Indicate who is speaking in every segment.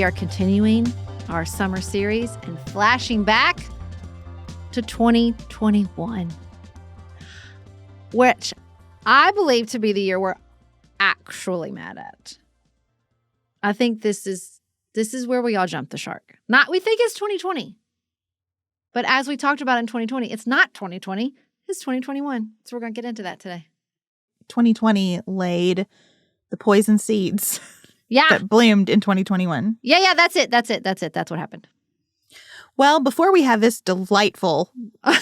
Speaker 1: We are continuing our summer series and flashing back to 2021, which I believe to be the year we're actually mad at. I think this is where we all jumped the shark. We think it's 2020. But as we talked about in 2020, it's not 2020, it's 2021. So we're going to get into that today.
Speaker 2: 2020 laid the poison seeds that bloomed in 2021.
Speaker 1: Yeah, that's it. That's what happened.
Speaker 2: Well, before we have this delightful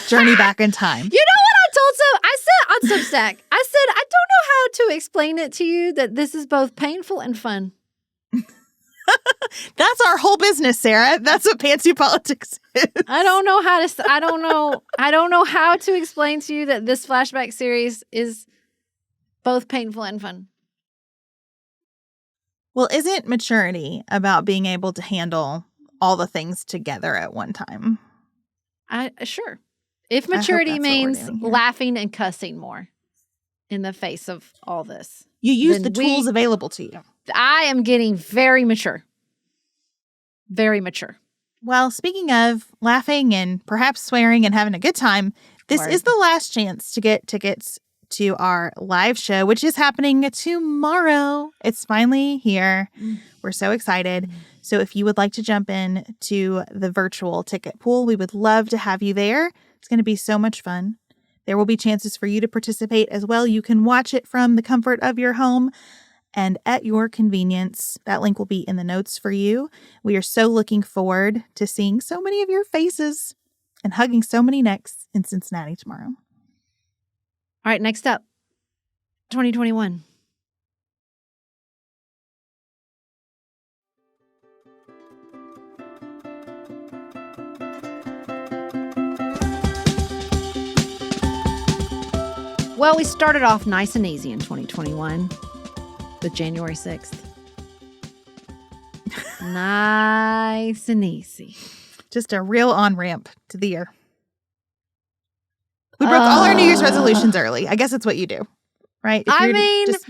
Speaker 2: journey back in time.
Speaker 1: You know what I told I said on Substack, I said, I don't know how to explain it to you that this is both painful and fun.
Speaker 2: That's our whole business, Sarah. That's what Pantsuit politics is.
Speaker 1: I don't know how to explain to you that this flashback series is both painful and fun.
Speaker 2: Well, isn't maturity about being able to handle all the things together at one time?
Speaker 1: Sure. If maturity means laughing and cussing more in the face of all this.
Speaker 2: You use the tools available to you.
Speaker 1: I am getting very mature. Very mature.
Speaker 2: Well, speaking of laughing and perhaps swearing and having a good time, this is the last chance to get tickets to our live show, which is happening tomorrow. It's finally here. We're so excited. So if you would like to jump in to the virtual ticket pool, we would love to have you there. It's going to be so much fun. There will be chances for you to participate as well. You can watch it from the comfort of your home and at your convenience. That link will be in the notes for you. We are so looking forward to seeing so many of your faces and hugging so many necks in Cincinnati tomorrow.
Speaker 1: All right, next up, 2021. Well, we started off nice and easy in 2021 with January 6th. Nice and easy.
Speaker 2: Just a real on-ramp to the year. We broke all our New Year's resolutions early. I guess it's what you do, right? Just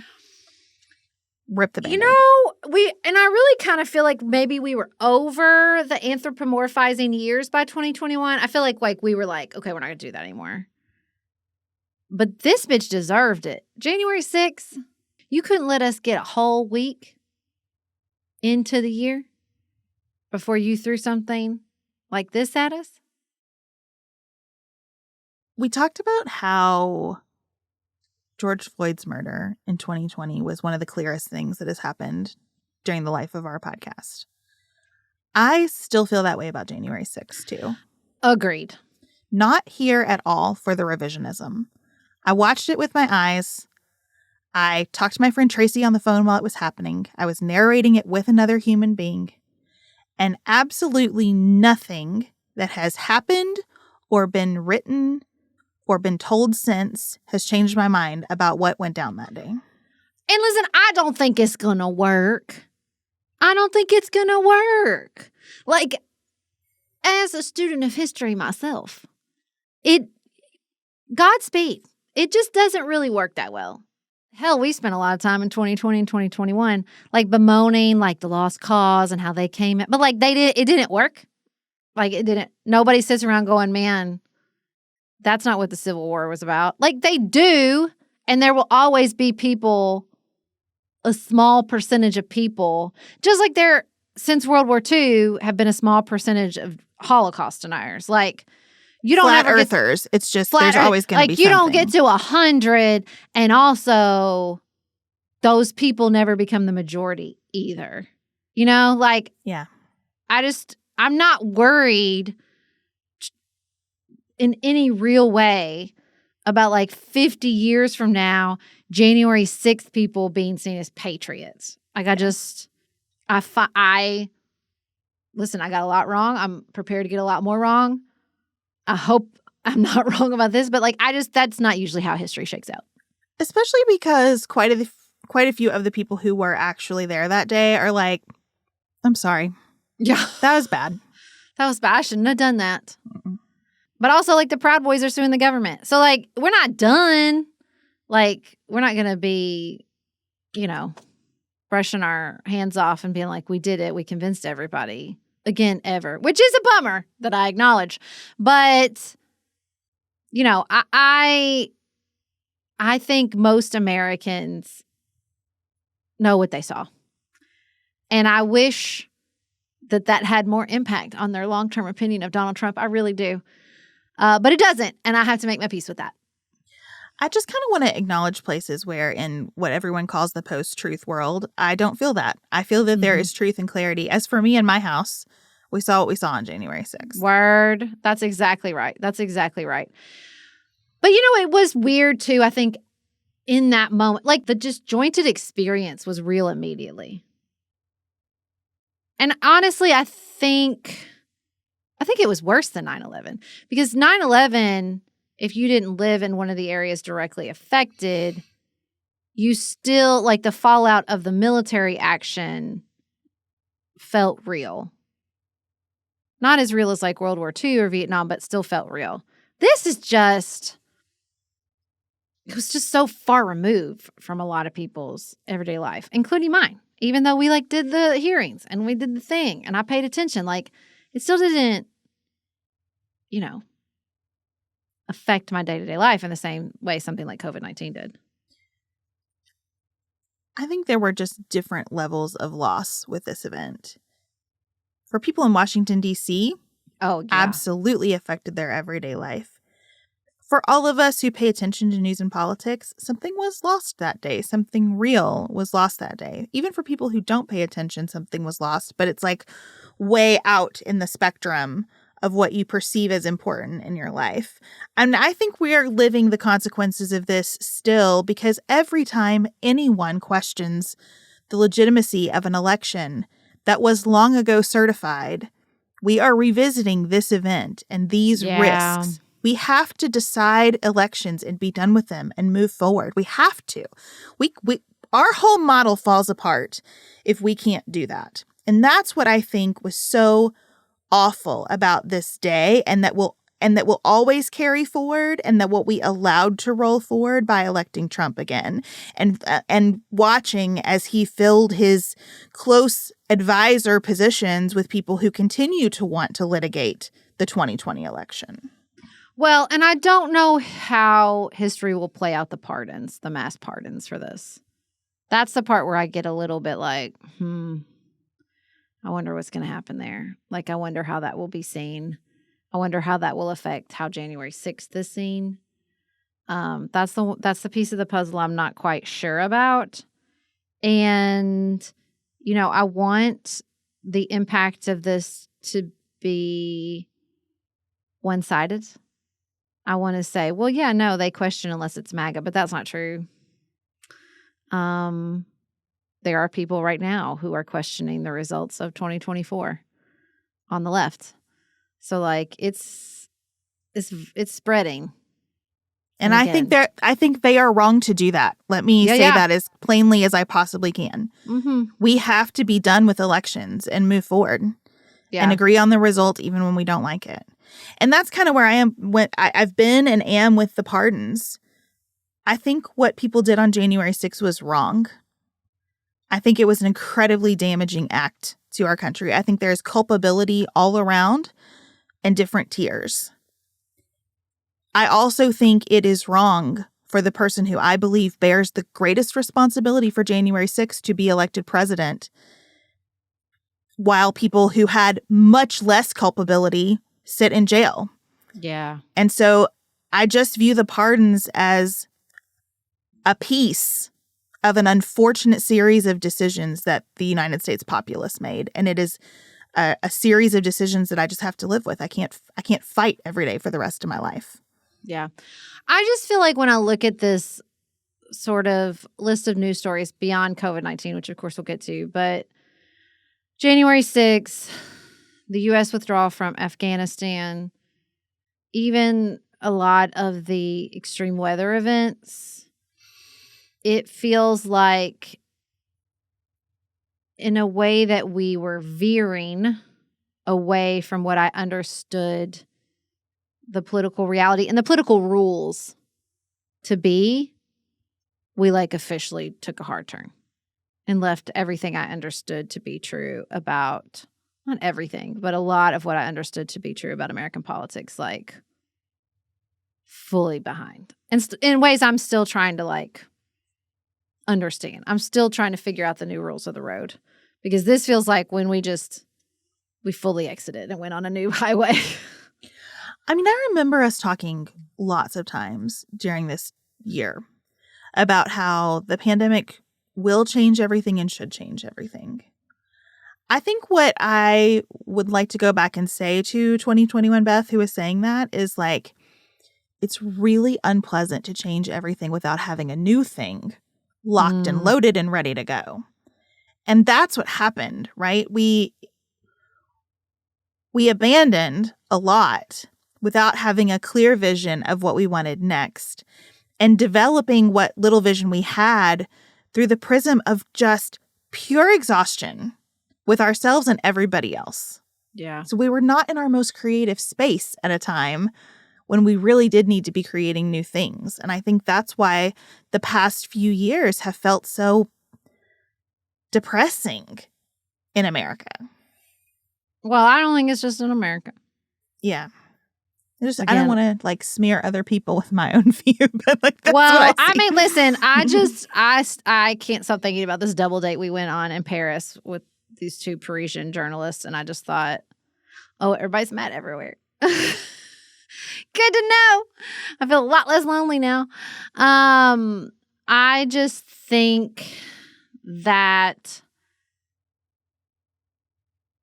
Speaker 2: rip the Band-Aid.
Speaker 1: And I really kind of feel like maybe we were over the anthropomorphizing years by 2021. I feel like we were like, okay, we're not going to do that anymore. But this bitch deserved it. January 6th, you couldn't let us get a whole week into the year before you threw something like this at us.
Speaker 2: We talked about how George Floyd's murder in 2020 was one of the clearest things that has happened during the life of our podcast. I still feel that way about January 6th, too.
Speaker 1: Agreed.
Speaker 2: Not here at all for the revisionism. I watched it with my eyes. I talked to my friend Tracy on the phone while it was happening. I was narrating it with another human being. And absolutely nothing that has happened or been written or been told since has changed my mind about what went down that day.
Speaker 1: And listen, I don't think it's going to work. I don't think it's going to work. Like, as a student of history myself, Godspeed. It just doesn't really work that well. Hell, we spent a lot of time in 2020 and 2021, bemoaning, the lost cause and how they came in. But, it didn't work. It didn't. Nobody sits around going, man, that's not what the Civil War was about. They do, and there will always be people, a small percentage of people, just like there, since World War II, have been a small percentage of Holocaust deniers. You don't
Speaker 2: flat
Speaker 1: ever
Speaker 2: earthers. It's just there's always going to be something.
Speaker 1: You don't get to 100, and also those people never become the majority either.
Speaker 2: Yeah.
Speaker 1: I'm not worried in any real way about 50 years from now, January 6th people being seen as patriots. Listen, I got a lot wrong. I'm prepared to get a lot more wrong. I hope I'm not wrong about this, but that's not usually how history shakes out.
Speaker 2: Especially because quite a few of the people who were actually there that day are I'm sorry.
Speaker 1: Yeah.
Speaker 2: That was bad.
Speaker 1: I shouldn't have done that. Mm-mm. But also, the Proud Boys are suing the government. So, we're not done. We're not going to be, brushing our hands off and being like, we did it. We convinced everybody again, ever, which is a bummer that I acknowledge. But, you know, I think most Americans know what they saw. And I wish that had more impact on their long-term opinion of Donald Trump. I really do. But it doesn't. And I have to make my peace with that.
Speaker 2: I just kind of want to acknowledge places where in what everyone calls the post-truth world, I don't feel that. I feel that there is truth and clarity. As for me and my house, we saw what we saw on January 6th.
Speaker 1: Word. That's exactly right. That's exactly right. But, you know, it was weird, too, I think, in that moment. Like, the disjointed experience was real immediately. And honestly, I think it was worse than 9/11. Because 9/11, if you didn't live in one of the areas directly affected, you still, like, the fallout of the military action felt real. Not as real as, like, World War II or Vietnam, but still felt real. This is just, it was just so far removed from a lot of people's everyday life, including mine. Even though we, like, did the hearings and we did the thing and I paid attention, like, it still didn't, you know, affect my day-to-day life in the same way something like COVID-19 did.
Speaker 2: I think there were just different levels of loss with this event. For people in Washington, D.C., absolutely affected their everyday life. For all of us who pay attention to news and politics, something was lost that day. Something real was lost that day. Even for people who don't pay attention, something was lost, but it's like way out in the spectrum of what you perceive as important in your life. And I think we are living the consequences of this still, because every time anyone questions the legitimacy of an election that was long ago certified, we are revisiting this event and these risks. We have to decide elections and be done with them and move forward. We have to. Our whole model falls apart if we can't do that. And that's what I think was so awful about this day, and that will always carry forward, and that what we allowed to roll forward by electing Trump again, and watching as he filled his close advisor positions with people who continue to want to litigate the 2020 election.
Speaker 1: Well, and I don't know how history will play out the mass pardons for this. That's the part where I get a little bit like, I wonder what's going to happen there. Like, I wonder how that will be seen. I wonder how that will affect how January 6th is seen. That's the piece of the puzzle I'm not quite sure about. And, you know, I want the impact of this to be one-sided. I want to say, well, yeah, no, they question unless it's MAGA, but that's not true. There are people right now who are questioning the results of 2024 on the left. So, like, it's spreading.
Speaker 2: And I think they are wrong to do that. Let me say that as plainly as I possibly can. Mm-hmm. We have to be done with elections and move forward and agree on the result even when we don't like it. And that's kind of where I am. I've been and am with the pardons. I think what people did on January 6th was wrong. I think it was an incredibly damaging act to our country. I think there's culpability all around in different tiers. I also think it is wrong for the person who I believe bears the greatest responsibility for January 6th to be elected president, while people who had much less culpability sit in jail.
Speaker 1: Yeah.
Speaker 2: And so I just view the pardons as a piece of an unfortunate series of decisions that the United States populace made. And it is a series of decisions that I just have to live with. I can't fight every day for the rest of my life.
Speaker 1: Yeah. I just feel like when I look at this sort of list of news stories beyond COVID-19, which of course we'll get to, but January 6th, the U.S. withdrawal from Afghanistan, even a lot of the extreme weather events, it feels like in a way that we were veering away from what I understood the political reality and the political rules to be, we like officially took a hard turn. and left everything I understood to be true about, not everything, but a lot of what I understood to be true about American politics, like fully behind. And in ways I'm still trying to like understand. I'm still trying to figure out the new rules of the road, because this feels like when we fully exited and went on a new highway.
Speaker 2: I mean, I remember us talking lots of times during this year about how the pandemic will change everything and should change everything. I think what I would like to go back and say to 2021 Beth, who was saying that, is like, it's really unpleasant to change everything without having a new thing locked and loaded and ready to go. And that's what happened, right? We abandoned a lot without having a clear vision of what we wanted next, and developing what little vision we had through the prism of just pure exhaustion with ourselves and everybody else.
Speaker 1: Yeah.
Speaker 2: So we were not in our most creative space at a time when we really did need to be creating new things. And I think that's why the past few years have felt so depressing in America.
Speaker 1: Well, I don't think it's just in America.
Speaker 2: Yeah. I don't want to like smear other people with my own view, but like that's
Speaker 1: well,
Speaker 2: what I see.
Speaker 1: mean, listen, I can't stop thinking about this double date we went on in Paris with these two Parisian journalists, and I just thought, oh, everybody's mad everywhere. Good to know. I feel a lot less lonely now. I just think that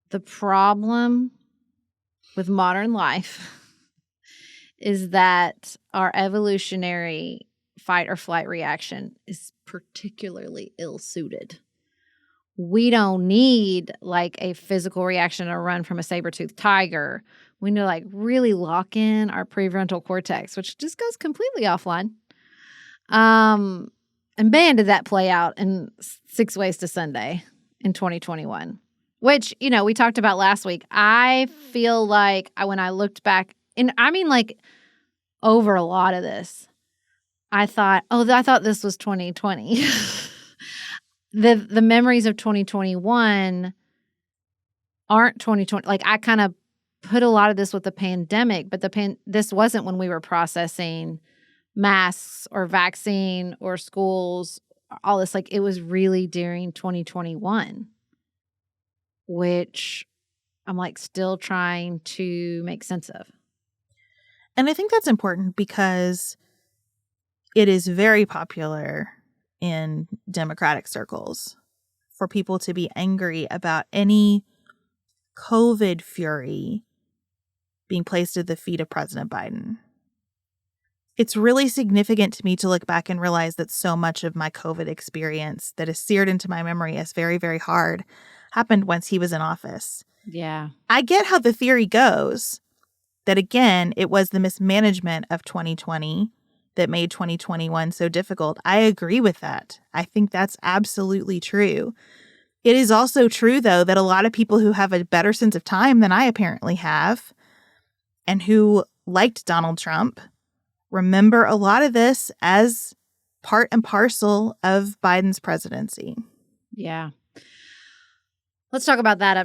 Speaker 1: the problem with modern life is that our evolutionary fight or flight reaction is particularly ill-suited. We don't need like a physical reaction or run from a saber-toothed tiger. We need to like really lock in our prefrontal cortex, which just goes completely offline. And man, did that play out in 6 Ways to Sunday in 2021, which, you know, we talked about last week. I feel like when I looked back, and I mean like over a lot of this, I thought this was 2020. The memories of 2021 aren't 2020. Like I kind of put a lot of this with the pandemic, but this wasn't when we were processing masks or vaccine or schools, all this. Like it was really during 2021, which I'm like still trying to make sense of.
Speaker 2: And I think that's important because it is very popular in Democratic circles for people to be angry about any COVID fury being placed at the feet of President Biden. It's really significant to me to look back and realize that so much of my COVID experience that is seared into my memory as very, very hard happened once he was in office.
Speaker 1: Yeah.
Speaker 2: I get how the theory goes that, again, it was the mismanagement of 2020 that made 2021 so difficult. I agree with that. I think that's absolutely true. It is also true, though, that a lot of people who have a better sense of time than I apparently have and who liked Donald Trump remember a lot of this as part and parcel of Biden's presidency.
Speaker 1: Yeah. Let's talk about that